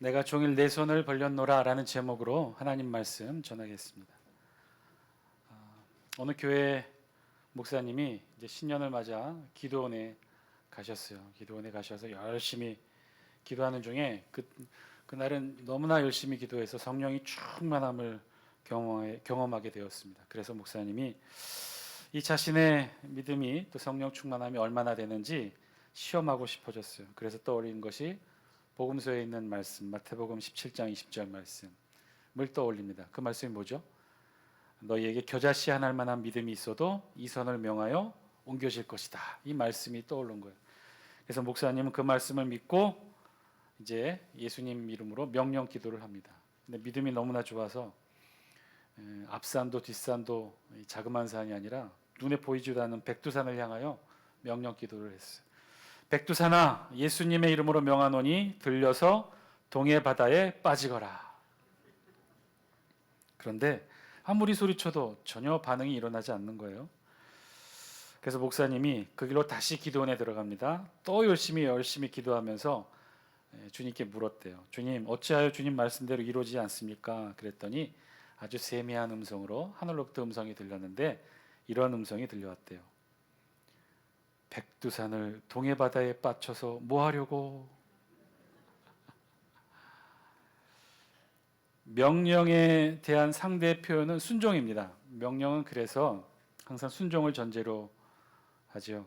내가 종일 내 손을 벌렸노라 라는 제목으로 하나님 말씀 전하겠습니다. 어느 교회 목사님이 이제 신년을 맞아 기도원에 가셨어요. 기도원에 가셔서 열심히 기도하는 중에 그날은 너무나 열심히 기도해서 성령이 충만함을 경험하게 되었습니다. 그래서 목사님이 이 자신의 믿음이 또 성령 충만함이 얼마나 되는지 시험하고 싶어졌어요. 그래서 떠올린 것이 복음서에 있는 말씀, 마태복음 17장 20절 말씀을 떠올립니다. 그 말씀이 뭐죠? 너희에게 겨자씨 한 알만한 믿음이 있어도 이 선을 명하여 옮겨질 것이다. 이 말씀이 떠오른 거예요. 그래서 목사님은 그 말씀을 믿고 이제 예수님 이름으로 명령 기도를 합니다. 근데 믿음이 너무나 좋아서 앞산도 뒷산도 자그마한 산이 아니라 눈에 보이지도 않는 백두산을 향하여 명령 기도를 했어요. 백두산아, 예수님의 이름으로 명하노니 들려서 동해 바다에 빠지거라. 그런데 아무리 소리쳐도 전혀 반응이 일어나지 않는 거예요. 그래서 목사님이 그 길로 다시 기도원에 들어갑니다. 또 열심히 기도하면서 주님께 물었대요. 주님, 어찌하여 주님 말씀대로 이루어지지 않습니까? 그랬더니 아주 세미한 음성으로 하늘로부터 음성이 들렸는데 이런 음성이 들려왔대요. 백두산을 동해바다에 빠쳐서 뭐 하려고? 명령에 대한 상대 표현은 순종입니다. 명령은 그래서 항상 순종을 전제로 하죠.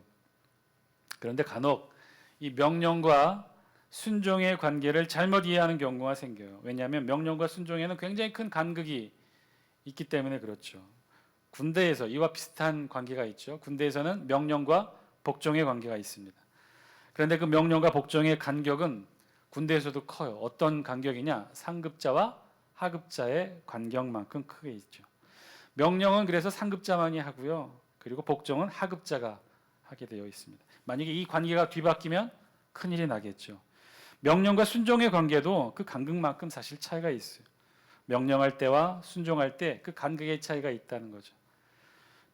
그런데 간혹 이 명령과 순종의 관계를 잘못 이해하는 경우가 생겨요. 왜냐하면 명령과 순종에는 굉장히 큰 간극이 있기 때문에 그렇죠. 군대에서 이와 비슷한 관계가 있죠. 군대에서는 명령과 복종의 관계가 있습니다. 그런데 그 명령과 복종의 간격은 군대에서도 커요. 어떤 간격이냐? 상급자와 하급자의 간격만큼 크게 있죠. 명령은 그래서 상급자만이 하고요. 그리고 복종은 하급자가 하게 되어 있습니다. 만약에 이 관계가 뒤바뀌면 큰일이 나겠죠. 명령과 순종의 관계도 그 간격만큼 사실 차이가 있어요. 명령할 때와 순종할 때 그 간격의 차이가 있다는 거죠.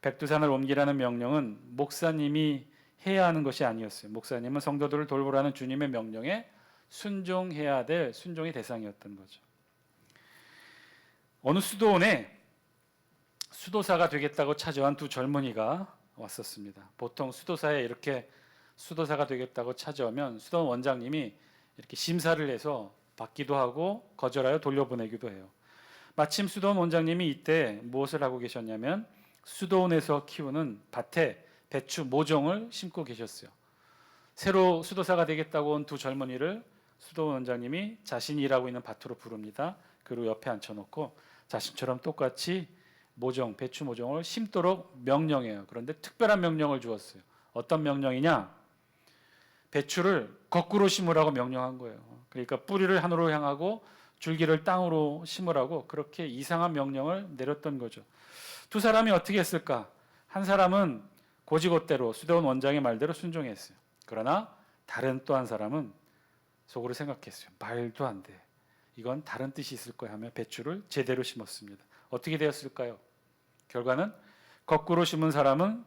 백두산을 옮기라는 명령은 목사님이 해야 하는 것이 아니었어요. 목사님은 성도들을 돌보라는 주님의 명령에 순종해야 될 순종의 대상이었던 거죠. 어느 수도원에 수도사가 되겠다고 찾아온 두 젊은이가 왔었습니다. 보통 수도사에 이렇게 수도사가 되겠다고 찾아오면 수도원 원장님이 이렇게 심사를 해서 받기도 하고 거절하여 돌려보내기도 해요. 마침 수도원 원장님이 이때 무엇을 하고 계셨냐면 수도원에서 키우는 밭에 배추 모종을 심고 계셨어요. 새로 수도사가 되겠다고 온 두 젊은이를 수도원 원장님이 자신이 일하고 있는 밭으로 부릅니다. 그리고 옆에 앉혀놓고 자신처럼 똑같이 배추 모종을 심도록 명령해요. 그런데 특별한 명령을 주었어요. 어떤 명령이냐? 배추를 거꾸로 심으라고 명령한 거예요. 그러니까 뿌리를 하늘로 향하고 줄기를 땅으로 심으라고 그렇게 이상한 명령을 내렸던 거죠. 두 사람이 어떻게 했을까? 한 사람은 고지고대로 수도원 원장의 말대로 순종했어요. 그러나 다른 또 한 사람은 속으로 생각했어요. 말도 안 돼. 이건 다른 뜻이 있을 거야 하며 배추를 제대로 심었습니다. 어떻게 되었을까요? 결과는 거꾸로 심은 사람은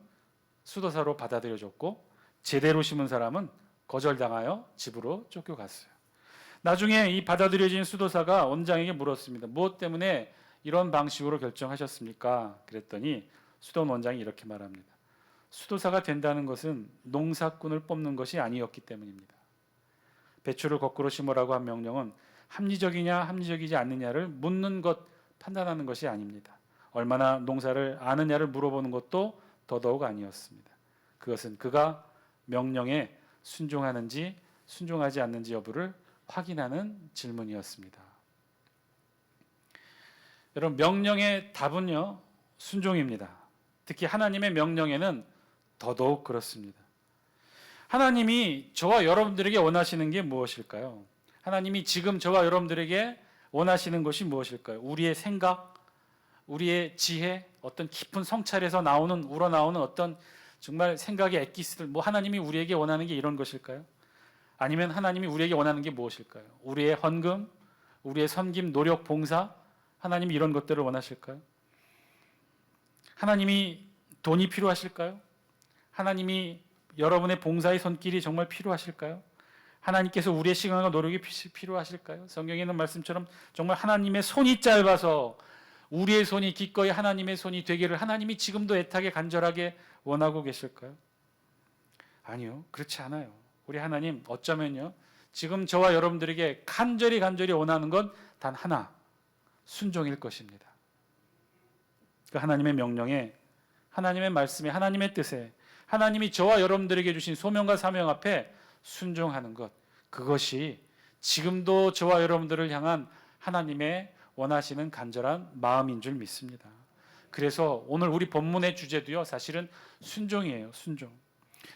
수도사로 받아들여졌고 제대로 심은 사람은 거절당하여 집으로 쫓겨갔어요. 나중에 이 받아들여진 수도사가 원장에게 물었습니다. 무엇 때문에 이런 방식으로 결정하셨습니까? 그랬더니 수도원 원장이 이렇게 말합니다. 수도사가 된다는 것은 농사꾼을 뽑는 것이 아니었기 때문입니다. 배추를 거꾸로 심으라고 한 명령은 합리적이냐 합리적이지 않느냐를 묻는 것, 판단하는 것이 아닙니다. 얼마나 농사를 아느냐를 물어보는 것도 더더욱 아니었습니다. 그것은 그가 명령에 순종하는지 순종하지 않는지 여부를 확인하는 질문이었습니다. 여러분, 명령의 답은요, 순종입니다. 특히 하나님의 명령에는 더더욱 그렇습니다. 하나님이 저와 여러분들에게 원하시는 게 무엇일까요? 하나님이 지금 저와 여러분들에게 원하시는 것이 무엇일까요? 우리의 생각, 우리의 지혜, 어떤 깊은 성찰에서 우러나오는 어떤 정말 생각의 엑기스들, 하나님이 우리에게 원하는 게 이런 것일까요? 아니면 하나님이 우리에게 원하는 게 무엇일까요? 우리의 헌금, 우리의 섬김, 노력, 봉사, 하나님이 이런 것들을 원하실까요? 하나님이 돈이 필요하실까요? 하나님이 여러분의 봉사의 손길이 정말 필요하실까요? 하나님께서 우리의 시간과 노력이 필요하실까요? 성경에 있는 말씀처럼 정말 하나님의 손이 짧아서 우리의 손이 기꺼이 하나님의 손이 되기를 하나님이 지금도 애타게 간절하게 원하고 계실까요? 아니요, 그렇지 않아요. 우리 하나님 어쩌면요, 지금 저와 여러분들에게 간절히 원하는 건 단 하나, 순종일 것입니다. 그 하나님의 명령에, 하나님의 말씀에, 하나님의 뜻에, 하나님이 저와 여러분들에게 주신 소명과 사명 앞에 순종하는 것, 그것이 지금도 저와 여러분들을 향한 하나님의 원하시는 간절한 마음인 줄 믿습니다. 그래서 오늘 우리 본문의 주제도요, 사실은 순종이에요. 순종.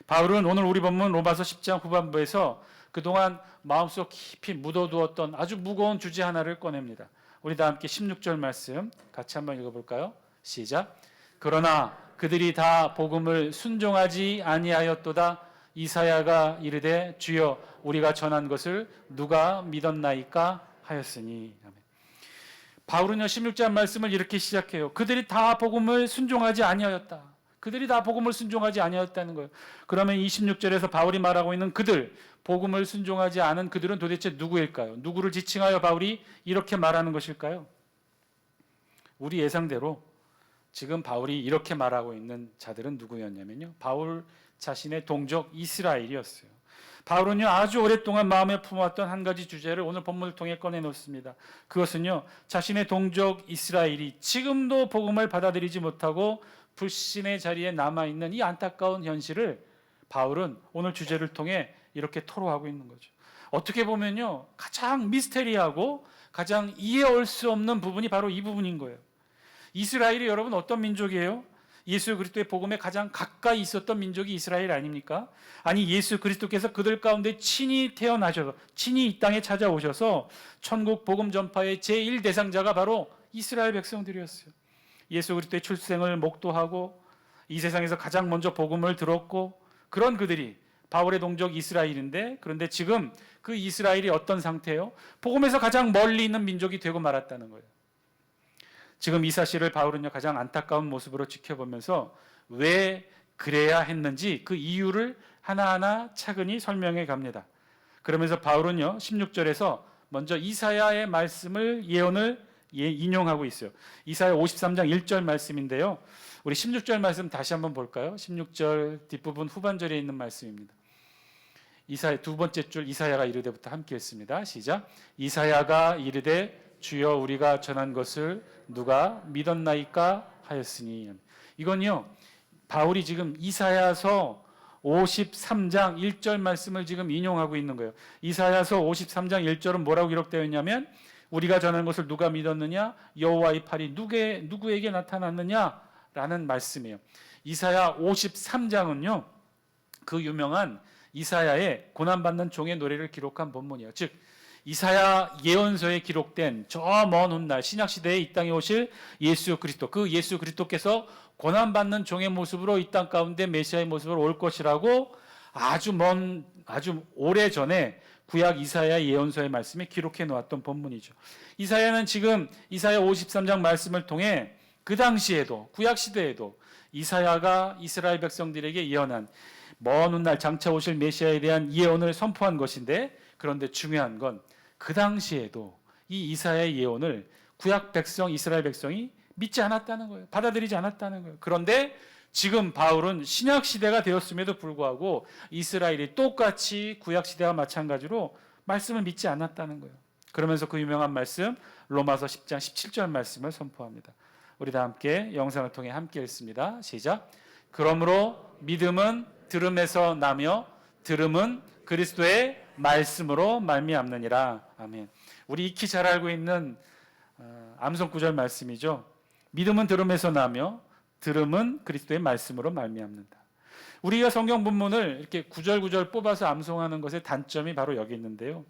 바울은 오늘 우리 본문 로마서 10장 후반부에서 그동안 마음속 깊이 묻어두었던 아주 무거운 주제 하나를 꺼냅니다. 우리 다 함께 16절 말씀 같이 한번 읽어볼까요? 시작. 그러나 그들이 다 복음을 순종하지 아니하였도다. 이사야가 이르되 주여 우리가 전한 것을 누가 믿었나이까 하였으니. 아멘. 바울은요 16절 말씀을 이렇게 시작해요. 그들이 다 복음을 순종하지 아니하였다. 그들이 다 복음을 순종하지 아니하였다는 거예요. 그러면 26절에서 바울이 말하고 있는 그들, 복음을 순종하지 않은 그들은 도대체 누구일까요? 누구를 지칭하여 바울이 이렇게 말하는 것일까요? 우리 예상대로 지금 바울이 이렇게 말하고 있는 자들은 누구였냐면요, 바울 자신의 동족 이스라엘이었어요. 바울은요 아주 오랫동안 마음에 품었던 한 가지 주제를 오늘 본문을 통해 꺼내놓습니다. 그것은요, 자신의 동족 이스라엘이 지금도 복음을 받아들이지 못하고 불신의 자리에 남아있는 이 안타까운 현실을 바울은 오늘 주제를 통해 이렇게 토로하고 있는 거죠. 어떻게 보면요, 가장 미스테리하고 가장 이해할 수 없는 부분이 바로 이 부분인 거예요. 이스라엘이 여러분 어떤 민족이에요? 예수 그리스도의 복음에 가장 가까이 있었던 민족이 이스라엘 아닙니까? 아니, 예수 그리스도께서 그들 가운데 친히 태어나셔서 친히 이 땅에 찾아오셔서 천국 복음 전파의 제1 대상자가 바로 이스라엘 백성들이었어요. 예수 그리스도의 출생을 목도하고 이 세상에서 가장 먼저 복음을 들었고 그런 그들이 바울의 동족 이스라엘인데, 그런데 지금 그 이스라엘이 어떤 상태예요? 복음에서 가장 멀리 있는 민족이 되고 말았다는 거예요. 지금 이 사실을 바울은요 가장 안타까운 모습으로 지켜보면서 왜 그래야 했는지 그 이유를 하나하나 차근히 설명해 갑니다. 그러면서 바울은요 16절에서 먼저 이사야의 말씀을 예언을 인용하고 있어요. 이사야 53장 1절 말씀인데요, 우리 16절 말씀 다시 한번 볼까요? 16절 뒷부분 후반절에 있는 말씀입니다. 이사야 두 번째 줄, 이사야가 이르되부터 함께 읽습니다. 시작. 이사야가 이르되 주여 우리가 전한 것을 누가 믿었나이까 하였으니. 이건요 바울이 지금 이사야서 53장 1절 말씀을 지금 인용하고 있는 거예요. 이사야서 53장 1절은 뭐라고 기록되어 있냐면, 우리가 전한 것을 누가 믿었느냐? 여호와의 팔이 누구에게 나타났느냐라는 말씀이에요. 이사야 53장은요 그 유명한 이사야의 고난받는 종의 노래를 기록한 본문이에요. 즉 이사야 예언서에 기록된 저 먼 훗날 신약 시대에 이 땅에 오실 예수 그리스도, 그 예수 그리스도께서 고난받는 종의 모습으로 이 땅 가운데 메시아의 모습으로 올 것이라고 아주 오래 전에 구약 이사야 예언서의 말씀에 기록해 놓았던 본문이죠. 이사야는 지금 이사야 53장 말씀을 통해 그 당시에도 구약 시대에도 이사야가 이스라엘 백성들에게 예언한 먼 훗날 장차 오실 메시아에 대한 예언을 선포한 것인데, 그런데 중요한 건 그 당시에도 이 이사야의 예언을 구약 백성 이스라엘 백성이 믿지 않았다는 거예요. 받아들이지 않았다는 거예요. 그런데 지금 바울은 신약 시대가 되었음에도 불구하고 이스라엘이 똑같이 구약 시대와 마찬가지로 말씀을 믿지 않았다는 거예요. 그러면서 그 유명한 말씀 로마서 10장 17절 말씀을 선포합니다. 우리 다 함께 영상을 통해 함께 읽습니다. 시작. 그러므로 믿음은 들음에서 나며 들음은 그리스도의 말씀으로 말미암느니라. 아멘. 우리 익히 잘 알고 있는 암송 구절 말씀이죠. 믿음은 들음에서 나며 들음은 그리스도의 말씀으로 말미암는다. 우리가 성경 본문을 이렇게 구절구절 뽑아서 암송하는 것의 단점이 바로 여기 있는데요,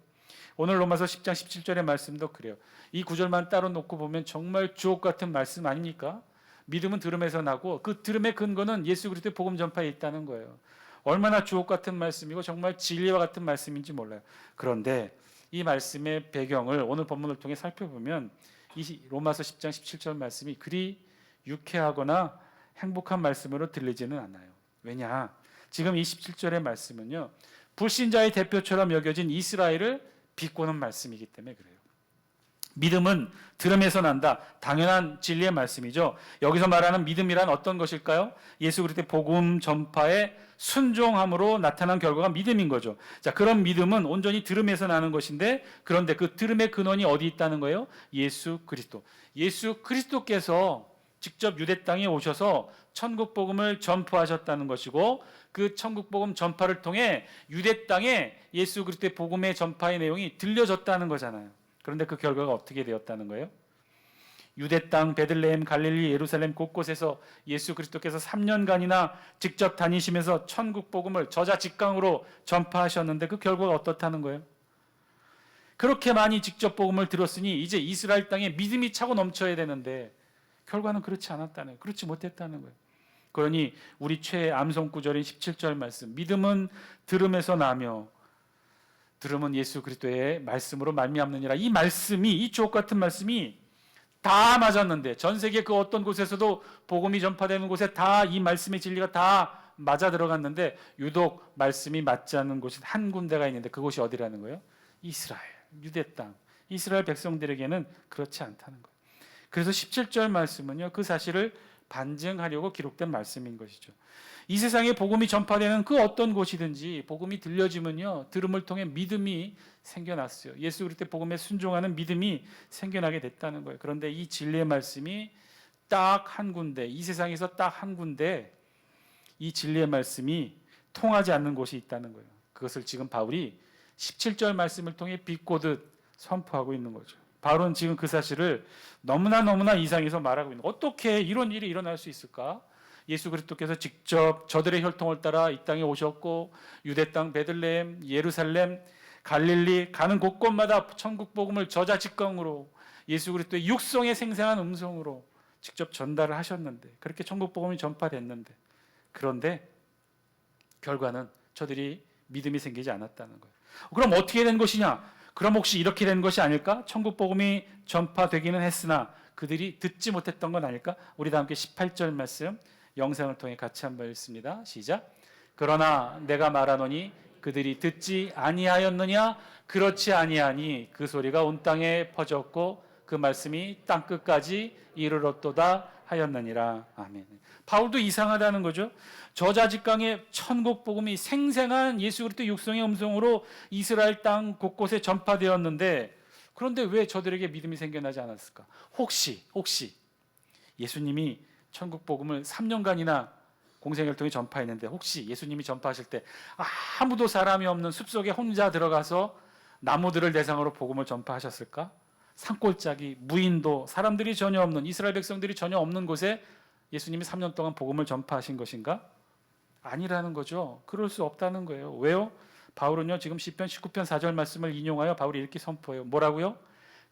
오늘 로마서 10장 17절의 말씀도 그래요. 이 구절만 따로 놓고 보면 정말 주옥 같은 말씀 아닙니까? 믿음은 들음에서 나고 그 들음의 근거는 예수 그리스도의 복음 전파에 있다는 거예요. 얼마나 주옥 같은 말씀이고 정말 진리와 같은 말씀인지 몰라요. 그런데 이 말씀의 배경을 오늘 본문을 통해 살펴보면 이 로마서 10장 17절 말씀이 그리 유쾌하거나 행복한 말씀으로 들리지는 않아요. 왜냐? 지금 이 17절의 말씀은요 불신자의 대표처럼 여겨진 이스라엘을 비꼬는 말씀이기 때문에 그래요. 믿음은 들음에서 난다. 당연한 진리의 말씀이죠. 여기서 말하는 믿음이란 어떤 것일까요? 예수 그리스도의 복음 전파에 순종함으로 나타난 결과가 믿음인 거죠. 자, 그런 믿음은 온전히 들음에서 나는 것인데, 그런데 그 들음의 근원이 어디 있다는 거예요? 예수 그리스도. 예수 그리스도께서 직접 유대 땅에 오셔서 천국 복음을 전파하셨다는 것이고, 그 천국 복음 전파를 통해 유대 땅에 예수 그리스도의 복음의 전파의 내용이 들려졌다는 거잖아요. 그런데 그 결과가 어떻게 되었다는 거예요? 유대 땅, 베들레헴, 갈릴리, 예루살렘 곳곳에서 예수 그리스도께서 3년간이나 직접 다니시면서 천국 복음을 저자직강으로 전파하셨는데 그 결과가 어떻다는 거예요? 그렇게 많이 직접 복음을 들었으니 이제 이스라엘 땅에 믿음이 차고 넘쳐야 되는데 결과는 그렇지 않았다는 거예요. 그렇지 못했다는 거예요. 그러니 우리 최애 암송 구절인 17절 말씀, 믿음은 들음에서 나며 들음은 예수 그리스도의 말씀으로 말미암느니라. 이 말씀이, 이 주옥 같은 말씀이 다 맞았는데, 전 세계 그 어떤 곳에서도 복음이 전파되는 곳에 다 이 말씀의 진리가 다 맞아 들어갔는데 유독 말씀이 맞지 않는 곳이 한 군데가 있는데 그곳이 어디라는 거예요? 이스라엘, 유대 땅, 이스라엘 백성들에게는 그렇지 않다는 거예요. 그래서 17절 말씀은요, 그 사실을 반증하려고 기록된 말씀인 것이죠. 이 세상에 복음이 전파되는 그 어떤 곳이든지 복음이 들려지면요, 들음을 통해 믿음이 생겨났어요. 예수 그리스도의 복음에 순종하는 믿음이 생겨나게 됐다는 거예요. 그런데 이 진리의 말씀이 딱 한 군데, 이 세상에서 딱 한 군데 이 진리의 말씀이 통하지 않는 곳이 있다는 거예요. 그것을 지금 바울이 17절 말씀을 통해 비꼬듯 선포하고 있는 거죠. 바울은 지금 그 사실을 너무나 이상해서 말하고 있는 거예요. 어떻게 이런 일이 일어날 수 있을까? 예수 그리스도께서 직접 저들의 혈통을 따라 이 땅에 오셨고 유대 땅, 베들레헴, 예루살렘, 갈릴리 가는 곳곳마다 천국 복음을 저자직강으로 예수 그리스도의 육성에 생생한 음성으로 직접 전달을 하셨는데, 그렇게 천국 복음이 전파됐는데, 그런데 결과는 저들이 믿음이 생기지 않았다는 거예요. 그럼 어떻게 된 것이냐? 그럼 혹시 이렇게 된 것이 아닐까? 천국 복음이 전파되기는 했으나 그들이 듣지 못했던 건 아닐까? 우리 다 함께 18절 말씀 영상을 통해 같이 한번 읽습니다. 시작. 그러나 내가 말하노니 그들이 듣지 아니하였느냐? 그렇지 아니하니 그 소리가 온 땅에 퍼졌고 그 말씀이 땅 끝까지 이르렀도다 하였느니라. 아멘. 바울도 이상하다는 거죠. 저자직강의 천국 복음이 생생한 예수 그리스도의 육성의 음성으로 이스라엘 땅 곳곳에 전파되었는데, 그런데 왜 저들에게 믿음이 생겨나지 않았을까? 혹시 예수님이 천국 복음을 3년간이나 공생애를 통해 전파했는데, 혹시 예수님이 전파하실 때 아무도 사람이 없는 숲속에 혼자 들어가서 나무들을 대상으로 복음을 전파하셨을까? 산골짜기, 무인도, 사람들이 전혀 없는, 이스라엘 백성들이 전혀 없는 곳에 예수님이 3년 동안 복음을 전파하신 것인가? 아니라는 거죠. 그럴 수 없다는 거예요. 왜요? 바울은요, 지금 시편 19편 4절 말씀을 인용하여 바울이 이렇게 선포해요. 뭐라고요?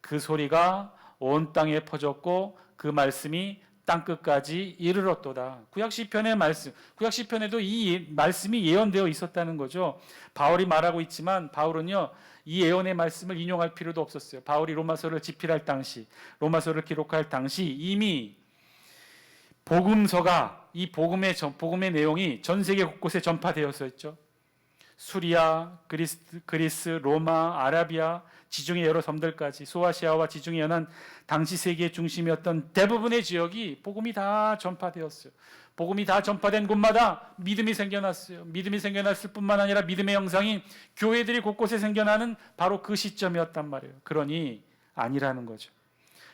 그 소리가 온 땅에 퍼졌고 그 말씀이 땅 끝까지 이르렀도다. 구약 시편의 말씀, 구약 시편에도 이 말씀이 예언되어 있었다는 거죠. 바울이 말하고 있지만 바울은요, 이 예언의 말씀을 인용할 필요도 없었어요. 바울이 로마서를 집필할 당시, 로마서를 기록할 당시 이미 복음서가, 이 복음의 내용이 전 세계 곳곳에 전파되어서 있죠. 수리아, 그리스, 로마, 아라비아, 지중해 여러 섬들까지, 소아시아와 지중해 연안 당시 세계의 중심이었던 대부분의 지역이 복음이 다 전파되었어요. 복음이 다 전파된 곳마다 믿음이 생겨났어요. 믿음이 생겨났을 뿐만 아니라 믿음의 형상이 교회들이 곳곳에 생겨나는 바로 그 시점이었단 말이에요. 그러니 아니라는 거죠.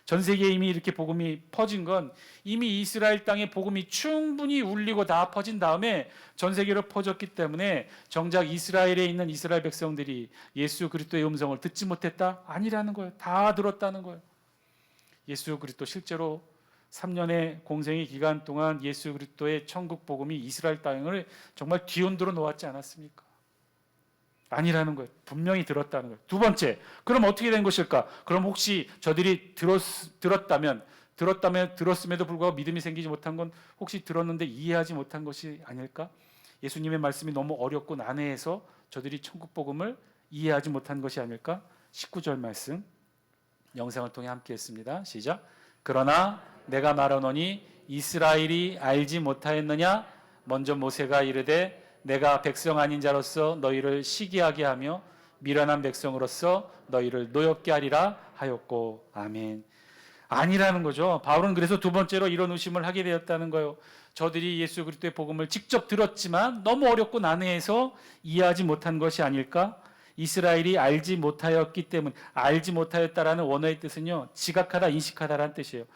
전 세계에 이미 이렇게 복음이 퍼진 건 이미 이스라엘 땅에 복음이 충분히 울리고 다 퍼진 다음에 전 세계로 퍼졌기 때문에 정작 이스라엘에 있는 이스라엘 백성들이 예수 그리스도의 음성을 듣지 못했다? 아니라는 거예요. 다 들었다는 거예요. 예수 그리스도 실제로 3년의 공생의 기간 동안 예수 그리스도의 천국 복음이 이스라엘 땅을 정말 뒤흔들어 놓았지 않았습니까? 아니라는 거예요. 분명히 들었다는 거예요. 두 번째, 그럼 어떻게 된 것일까? 그럼 혹시 저들이 들었음에도 불구하고 믿음이 생기지 못한 건 혹시 들었는데 이해하지 못한 것이 아닐까? 예수님의 말씀이 너무 어렵고 난해해서 저들이 천국 복음을 이해하지 못한 것이 아닐까? 19절 말씀 영상을 통해 함께 했습니다. 시작. 그러나 내가 말하노니 이스라엘이 알지 못하였느냐? 먼저 모세가 이르되 내가 백성 아닌 자로서 너희를 시기하게 하며 미련한 백성으로서 너희를 노엽게 하리라 하였고. 아멘. 아니라는 거죠. 바울은 그래서 두 번째로 이런 의심을 하게 되었다는 거예요. 저들이 예수 그리스도의 복음을 직접 들었지만 너무 어렵고 난해해서 이해하지 못한 것이 아닐까? 이스라엘이 알지 못하였기 때문, 알지 못하였다라는 원어의 뜻은요, 지각하다, 인식하다라는 뜻이에요.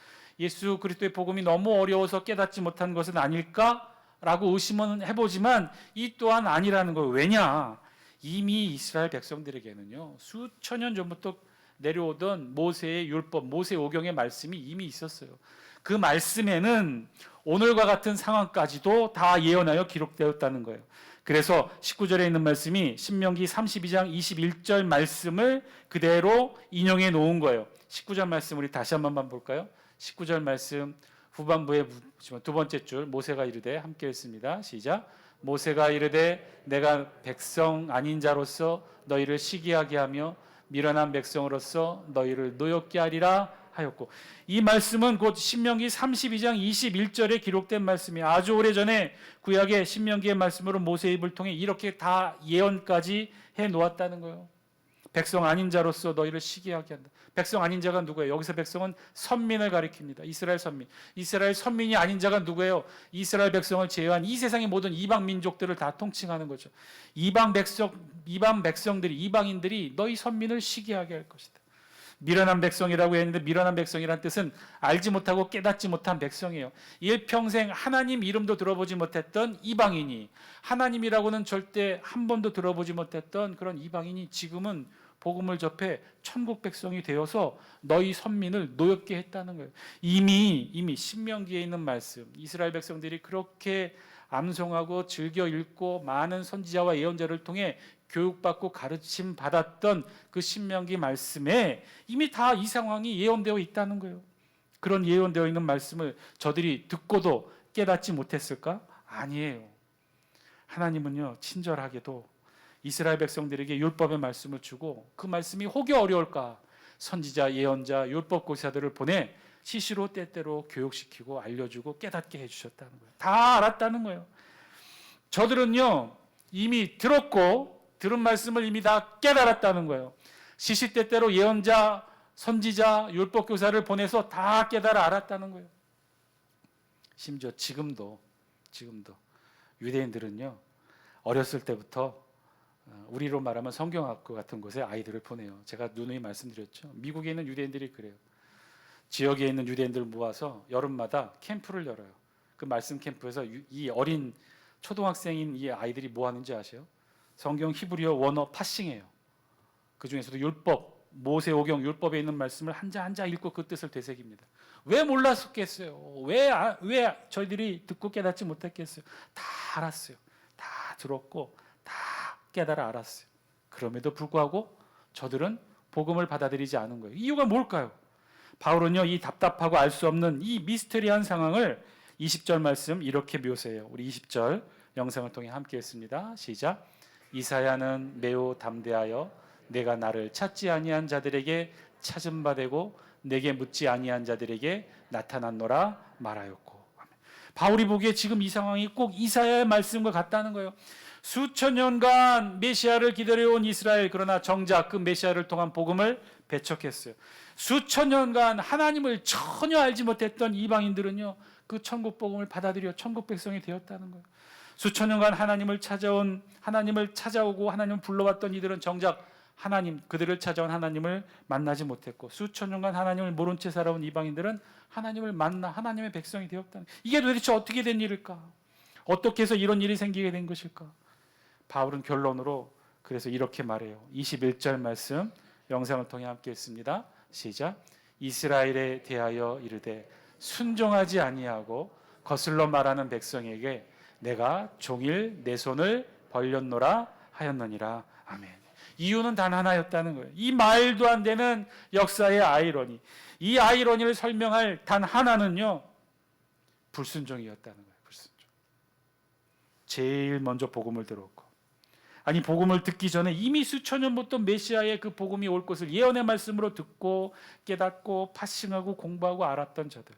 예수 그리스도의 복음이 너무 어려워서 깨닫지 못한 것은 아닐까라고 의심은 해보지만 이 또한 아니라는 거예요. 왜냐? 이미 이스라엘 백성들에게는요, 수천 년 전부터 내려오던 모세의 율법, 모세오경의 말씀이 이미 있었어요. 그 말씀에는 오늘과 같은 상황까지도 다 예언하여 기록되었다는 거예요. 그래서 19절에 있는 말씀이 신명기 32장 21절 말씀을 그대로 인용해 놓은 거예요. 19절 말씀 우리 다시 한번 볼까요? 19절 말씀 후반부에 두 번째 줄, 모세가 이르되, 함께 읽습니다. 시작. 모세가 이르되 내가 백성 아닌 자로서 너희를 시기하게 하며 미련한 백성으로서 너희를 노엽게 하리라 하였고, 이 말씀은 곧 신명기 32장 21절에 기록된 말씀이 아주 오래전에 구약의 신명기의 말씀으로 모세의 입을 통해 이렇게 다 예언까지 해 놓았다는 거예요. 백성 아닌 자로서 너희를 시기하게 한다. 백성 아닌 자가 누구예요? 여기서 백성은 선민을 가리킵니다. 이스라엘 선민. 이스라엘 선민이 아닌 자가 누구예요? 이스라엘 백성을 제외한 이 세상의 모든 이방 민족들을 다 통칭하는 거죠. 이방 백성들이, 이방인들이 너희 선민을 시기하게 할 것이다. 미련한 백성이라고 했는데, 미련한 백성이란 뜻은 알지 못하고 깨닫지 못한 백성이에요. 일평생 하나님 이름도 들어보지 못했던 이방인이, 하나님이라고는 절대 한 번도 들어보지 못했던 그런 이방인이 지금은 복음을 접해 천국 백성이 되어서 너희 선민을 노엽게 했다는 거예요. 이미 신명기에 있는 말씀, 이스라엘 백성들이 그렇게 암송하고 즐겨 읽고 많은 선지자와 예언자를 통해 교육받고 가르침 받았던 그 신명기 말씀에 이미 다 이 상황이 예언되어 있다는 거예요. 그런 예언되어 있는 말씀을 저들이 듣고도 깨닫지 못했을까? 아니에요. 하나님은요, 친절하게도 이스라엘 백성들에게 율법의 말씀을 주고, 그 말씀이 혹이 어려울까 선지자, 예언자, 율법 교사들을 보내 시시로 때때로 교육시키고 알려주고 깨닫게 해주셨다는 거예요. 다 알았다는 거예요. 저들은요, 이미 들은 말씀을 이미 다 깨달았다는 거예요. 시시때때로 예언자, 선지자, 율법 교사를 보내서 다 깨달아 알았다는 거예요. 심지어 지금도 유대인들은요, 어렸을 때부터 우리로 말하면 성경학교 같은 곳에 아이들을 보내요. 제가 누누이 말씀드렸죠. 미국에 있는 유대인들이 그래요. 지역에 있는 유대인들을 모아서 여름마다 캠프를 열어요. 그 말씀 캠프에서 이 어린 초등학생인 이 아이들이 뭐 하는지 아세요? 성경 히브리어 원어 파싱해요. 그 중에서도 율법, 모세오경 율법에 있는 말씀을 한자 한자 읽고 그 뜻을 되새깁니다. 왜 몰랐겠어요? 왜 저희들이 듣고 깨닫지 못했겠어요? 다 알았어요. 다 들었고 다 깨달아 알았어요. 그럼에도 불구하고 저들은 복음을 받아들이지 않은 거예요. 이유가 뭘까요? 바울은요, 이 답답하고 알 수 없는 이 미스터리한 상황을 20절 말씀 이렇게 묘사해요. 우리 20절 영상을 통해 함께 했습니다. 시작. 이사야는 매우 담대하여 내가 나를 찾지 아니한 자들에게 찾은 바 되고 내게 묻지 아니한 자들에게 나타났노라 말하였고. 바울이 보기에 지금 이 상황이 꼭 이사야의 말씀과 같다는 거예요. 수천 년간 메시아를 기다려온 이스라엘, 그러나 정작 그 메시아를 통한 복음을 배척했어요. 수천 년간 하나님을 전혀 알지 못했던 이방인들은요, 그 천국 복음을 받아들여 천국 백성이 되었다는 거예요. 수천 년간 하나님을 찾아오고 하나님을 불러왔던 이들은 정작 그들을 찾아온 하나님을 만나지 못했고, 수천 년간 하나님을 모른 채 살아온 이방인들은 하나님을 만나 하나님의 백성이 되었다는 거예요. 이게 도대체 어떻게 된 일일까? 어떻게 해서 이런 일이 생기게 된 것일까? 바울은 결론으로 그래서 이렇게 말해요. 21절 말씀 영상을 통해 함께 했습니다. 시작. 이스라엘에 대하여 이르되 순종하지 아니하고 거슬러 말하는 백성에게 내가 종일 내 손을 벌렸노라 하였느니라. 아멘. 이유는 단 하나였다는 거예요. 이 말도 안 되는 역사의 아이러니, 이 아이러니를 설명할 단 하나는요, 불순종이었다는 거예요. 불순종. 제일 먼저 복음을 들었고, 아니 복음을 듣기 전에 이미 수천 년부터 메시아의 그 복음이 올 것을 예언의 말씀으로 듣고 깨닫고 파싱하고 공부하고 알았던 자들,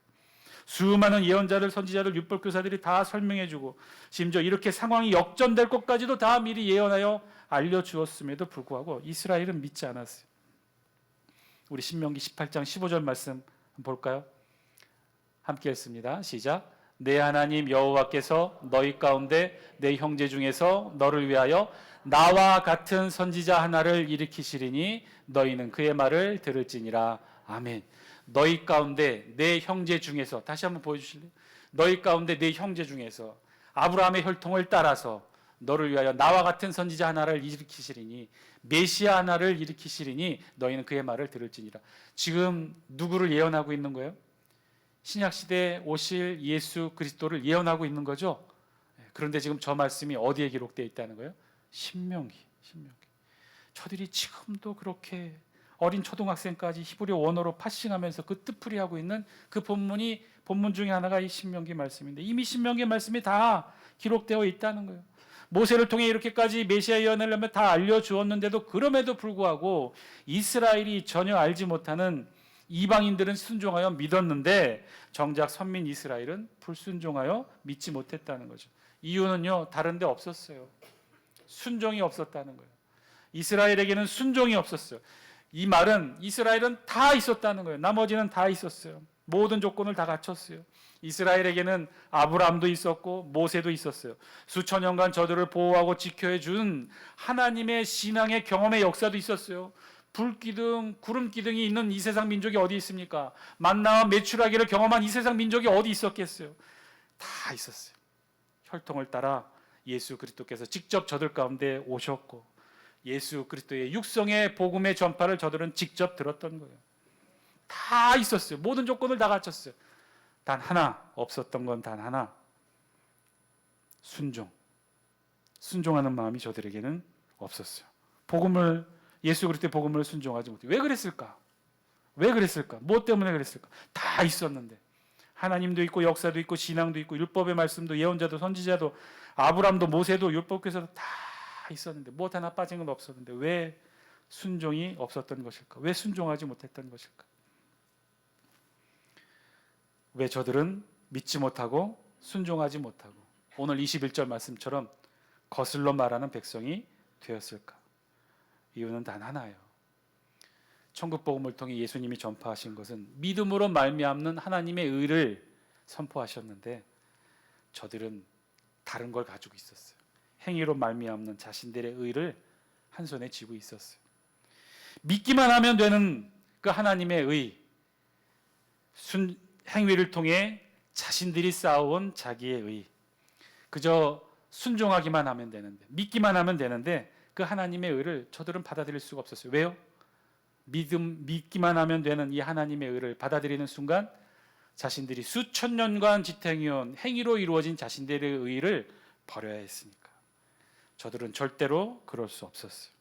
수많은 예언자들, 선지자들, 율법교사들이 다 설명해주고 심지어 이렇게 상황이 역전될 것까지도 다 미리 예언하여 알려주었음에도 불구하고 이스라엘은 믿지 않았어요. 우리 신명기 18장 15절 말씀 한번 볼까요? 함께 읽습니다. 시작. 내 하나님 여호와께서 너희 가운데 내 형제 중에서 너를 위하여 나와 같은 선지자 하나를 일으키시리니 너희는 그의 말을 들을지니라. 아멘. 너희 가운데 내 형제 중에서, 다시 한번 보여주실래요? 너희 가운데 내 형제 중에서 아브라함의 혈통을 따라서 너를 위하여 나와 같은 선지자 하나를 일으키시리니, 메시아 하나를 일으키시리니 너희는 그의 말을 들을지니라. 지금 누구를 예언하고 있는 거예요? 신약시대에 오실 예수 그리스도를 예언하고 있는 거죠. 그런데 지금 저 말씀이 어디에 기록되어 있다는 거예요? 신명기. 저들이 지금도 그렇게 어린 초등학생까지 히브리어 원어로 파싱하면서 그 뜻풀이하고 있는 그 본문 중에 하나가 이 신명기 말씀인데, 이미 신명기 말씀이 다 기록되어 있다는 거예요. 모세를 통해 이렇게까지 메시아 예언을 하면 다 알려주었는데도 그럼에도 불구하고 이스라엘이 전혀 알지 못하는 이방인들은 순종하여 믿었는데 정작 선민 이스라엘은 불순종하여 믿지 못했다는 거죠. 이유는요, 다른 데 없었어요. 순종이 없었다는 거예요. 이스라엘에게는 순종이 없었어요. 이 말은 이스라엘은 다 있었다는 거예요. 나머지는 다 있었어요. 모든 조건을 다 갖췄어요. 이스라엘에게는 아브라함도 있었고 모세도 있었어요. 수천 년간 저들을 보호하고 지켜해 준 하나님의 신앙의 경험의 역사도 있었어요. 불기둥, 구름기둥이 있는 이 세상 민족이 어디 있습니까? 만나와 메추라기를 경험한 이 세상 민족이 어디 있었겠어요? 다 있었어요. 혈통을 따라 예수 그리스도께서 직접 저들 가운데 오셨고 예수 그리스도의 육성의 복음의 전파를 저들은 직접 들었던 거예요. 다 있었어요. 모든 조건을 다 갖췄어요. 단 하나 없었던 건 단 하나, 순종하는 마음이 저들에게는 없었어요. 예수 그리스도의 복음을 순종하지 못해. 왜 그랬을까? 뭐 때문에 그랬을까? 다 있었는데, 하나님도 있고 역사도 있고 신앙도 있고 율법의 말씀도 예언자도 선지자도 아브라함도 모세도 율법교사도 다 있었는데 무엇 하나 빠진 건 없었는데 왜 순종이 없었던 것일까? 왜 순종하지 못했던 것일까? 왜 저들은 믿지 못하고 순종하지 못하고 오늘 21절 말씀처럼 거슬러 말하는 백성이 되었을까? 이유는 단 하나예요. 천국 복음을 통해 예수님이 전파하신 것은 믿음으로 말미암는 하나님의 의를 선포하셨는데 저들은 다른 걸 가지고 있었어요. 행위로 말미암는 자신들의 의를 한 손에 쥐고 있었어요. 믿기만 하면 되는 그 하나님의 의, 행위를 통해 자신들이 쌓아온 자기의 의, 그저 순종하기만 하면 되는데, 믿기만 하면 되는데 그 하나님의 의를 저들은 받아들일 수가 없었어요. 왜요? 믿기만 하면 되는 이 하나님의 의를 받아들이는 순간 자신들이 수천 년간 지탱해온 행위로 이루어진 자신들의 의를 버려야 했으니까 저들은 절대로 그럴 수 없었어요.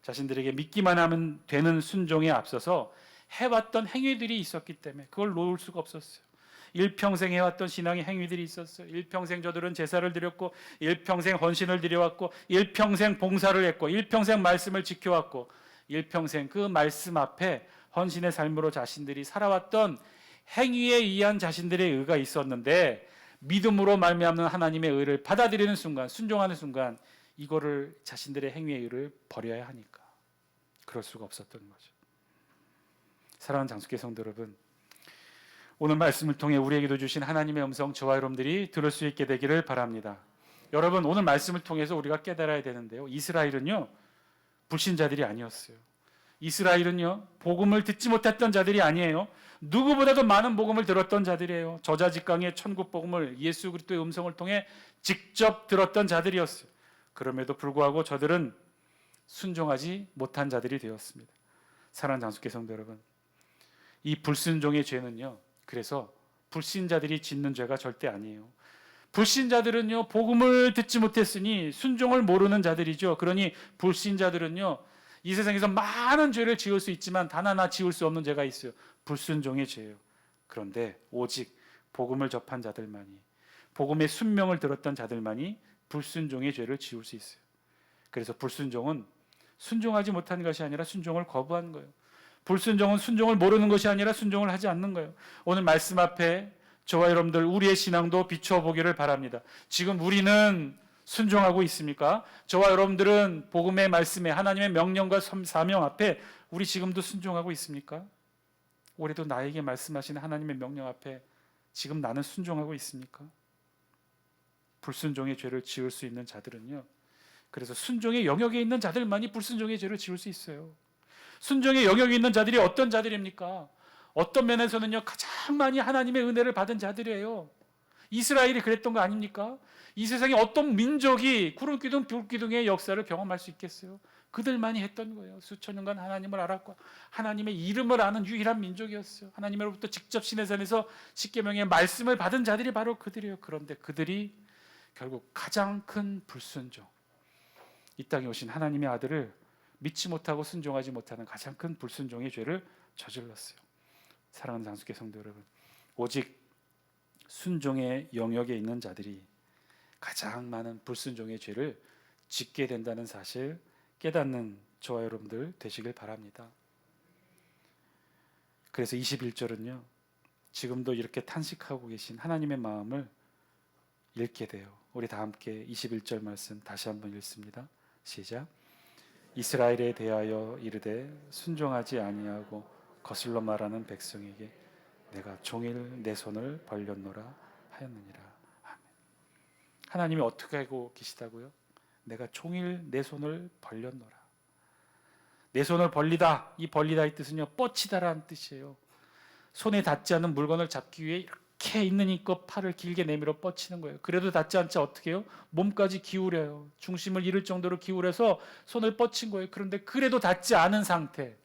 자신들에게 믿기만 하면 되는 순종에 앞서서 해왔던 행위들이 있었기 때문에 그걸 놓을 수가 없었어요. 일평생 해왔던 신앙의 행위들이 있었어요. 일평생 저들은 제사를 드렸고 일평생 헌신을 드려왔고 일평생 봉사를 했고 일평생 말씀을 지켜왔고 일평생 그 말씀 앞에 헌신의 삶으로 자신들이 살아왔던 행위에 의한 자신들의 의가 있었는데 믿음으로 말미암는 하나님의 의를 받아들이는 순간, 순종하는 순간 이거를 자신들의 행위의 의를 버려야 하니까 그럴 수가 없었던 거죠. 사랑하는 장수교 성도 여러분, 오늘 말씀을 통해 우리에게도 주신 하나님의 음성 저와 여러분들이 들을 수 있게 되기를 바랍니다. 여러분, 오늘 말씀을 통해서 우리가 깨달아야 되는데요, 이스라엘은요 불신자들이 아니었어요. 이스라엘은요 복음을 듣지 못했던 자들이 아니에요. 누구보다도 많은 복음을 들었던 자들이에요. 저자직강의 천국 복음을 예수 그리스도의 음성을 통해 직접 들었던 자들이었어요. 그럼에도 불구하고 저들은 순종하지 못한 자들이 되었습니다. 사랑하는 장수교 성도 여러분, 이 불순종의 죄는요, 그래서 불신자들이 짓는 죄가 절대 아니에요. 불신자들은요 복음을 듣지 못했으니 순종을 모르는 자들이죠. 그러니 불신자들은요 이 세상에서 많은 죄를 지을 수 있지만 단 하나 지을 수 없는 죄가 있어요. 불순종의 죄예요. 그런데 오직 복음을 접한 자들만이, 복음의 순명을 들었던 자들만이 불순종의 죄를 지을 수 있어요. 그래서 불순종은 순종하지 못한 것이 아니라 순종을 거부한 거예요. 불순종은 순종을 모르는 것이 아니라 순종을 하지 않는 거예요. 오늘 말씀 앞에 저와 여러분들 우리의 신앙도 비추어 보기를 바랍니다. 지금 우리는 순종하고 있습니까? 저와 여러분들은 복음의 말씀에 하나님의 명령과 사명 앞에 우리 지금도 순종하고 있습니까? 올해도 나에게 말씀하시는 하나님의 명령 앞에 지금 나는 순종하고 있습니까? 불순종의 죄를 지을 수 있는 자들은요, 그래서 순종의 영역에 있는 자들만이 불순종의 죄를 지을 수 있어요. 순종의 영역에 있는 자들이 어떤 자들입니까? 어떤 면에서는요, 가장 많이 하나님의 은혜를 받은 자들이에요. 이스라엘이 그랬던 거 아닙니까? 이 세상에 어떤 민족이 구름기둥 불기둥의 역사를 경험할 수 있겠어요? 그들만이 했던 거예요. 수천 년간 하나님을 알았고 하나님의 이름을 아는 유일한 민족이었어요. 하나님으로부터 직접 시내산에서 십계명의 말씀을 받은 자들이 바로 그들이에요. 그런데 그들이 결국 가장 큰 불순종, 이 땅에 오신 하나님의 아들을 믿지 못하고 순종하지 못하는 가장 큰 불순종의 죄를 저질렀어요. 사랑하는 장수교 성도 여러분, 오직 순종의 영역에 있는 자들이 가장 많은 불순종의 죄를 짓게 된다는 사실 깨닫는 저와 여러분들 되시길 바랍니다. 그래서 21절은요, 지금도 이렇게 탄식하고 계신 하나님의 마음을 읽게 돼요. 우리 다 함께 21절 말씀 다시 한번 읽습니다. 시작. 이스라엘에 대하여 이르되 순종하지 아니하고 거슬러 말하는 백성에게 내가 종일 내 손을 벌렸노라 하였느니라. 아멘. 하나님이 어떻게 하고 계시다고요? 내가 종일 내 손을 벌렸노라. 내 손을 벌리다, 이 벌리다 이 뜻은요, 뻗치다라는 뜻이에요. 손에 닿지 않는 물건을 잡기 위해 이렇게 있는 힘껏 팔을 길게 내밀어 뻗치는 거예요. 그래도 닿지 않자 어떻게 해요? 몸까지 기울여요. 중심을 잃을 정도로 기울여서 손을 뻗친 거예요. 그런데 그래도 닿지 않은 상태,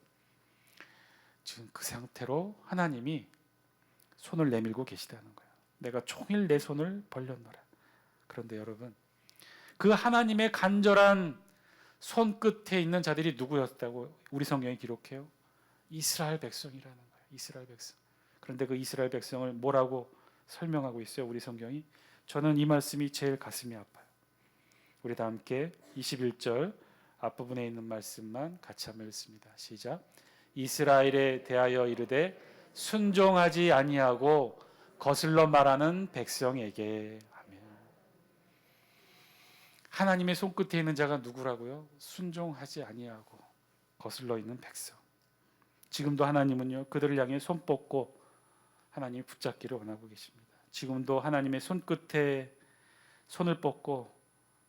지금 그 상태로 하나님이 손을 내밀고 계시다는 거예요. 내가 종일 내 손을 벌렸노라. 그런데 여러분, 그 하나님의 간절한 손끝에 있는 자들이 누구였다고 우리 성경이 기록해요? 이스라엘 백성이라는 거예요. 이스라엘 백성. 그런데 그 이스라엘 백성을 뭐라고 설명하고 있어요? 우리 성경이. 저는 이 말씀이 제일 가슴이 아파요. 우리 다 함께 21절 앞부분에 있는 말씀만 같이 한번 읽습니다. 시작. 이스라엘에 대하여 이르되 순종하지 아니하고 거슬러 말하는 백성에게. 아멘. 하나님의 손끝에 있는 자가 누구라고요? 순종하지 아니하고 거슬러 있는 백성. 지금도 하나님은요, 그들을 향해 손 뻗고 하나님이 붙잡기를 원하고 계십니다. 지금도 하나님의 손끝에 손을 뻗고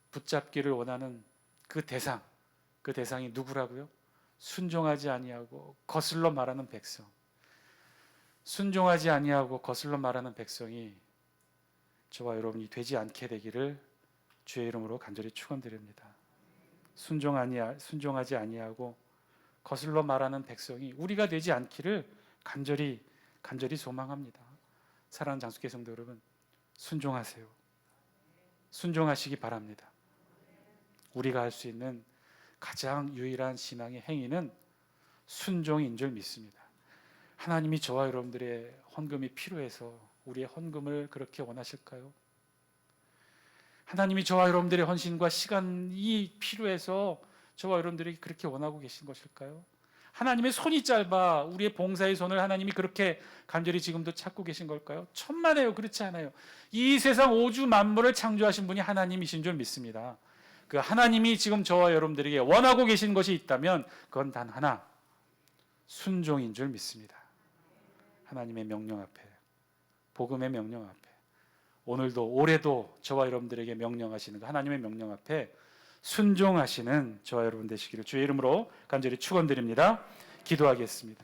붙잡기를 원하는 그 대상이 누구라고요? 순종하지 아니하고 거슬러 말하는 백성. 순종하지 아니하고 거슬러 말하는 백성이 저와 여러분이 되지 않게 되기를 주의 이름으로 간절히 축원드립니다. 순종하지 아니하고 거슬러 말하는 백성이 우리가 되지 않기를 간절히 소망합니다. 사랑하는 장수교 성도 여러분, 순종하세요. 순종하시기 바랍니다. 우리가 할 수 있는 가장 유일한 신앙의 행위는 순종인 줄 믿습니다. 하나님이 저와 여러분들의 헌금이 필요해서 우리의 헌금을 그렇게 원하실까요? 하나님이 저와 여러분들의 헌신과 시간이 필요해서 저와 여러분들이 그렇게 원하고 계신 것일까요? 하나님의 손이 짧아 우리의 봉사의 손을 하나님이 그렇게 간절히 지금도 찾고 계신 걸까요? 천만에요. 그렇지 않아요. 이 세상 오주 만물을 창조하신 분이 하나님이신 줄 믿습니다. 그 하나님이 지금 저와 여러분들에게 원하고 계신 것이 있다면 그건 단 하나, 순종인 줄 믿습니다. 하나님의 명령 앞에, 복음의 명령 앞에, 오늘도 올해도 저와 여러분들에게 명령하시는 그 하나님의 명령 앞에 순종하시는 저와 여러분 되시기를 주의 이름으로 간절히 축원드립니다. 기도하겠습니다.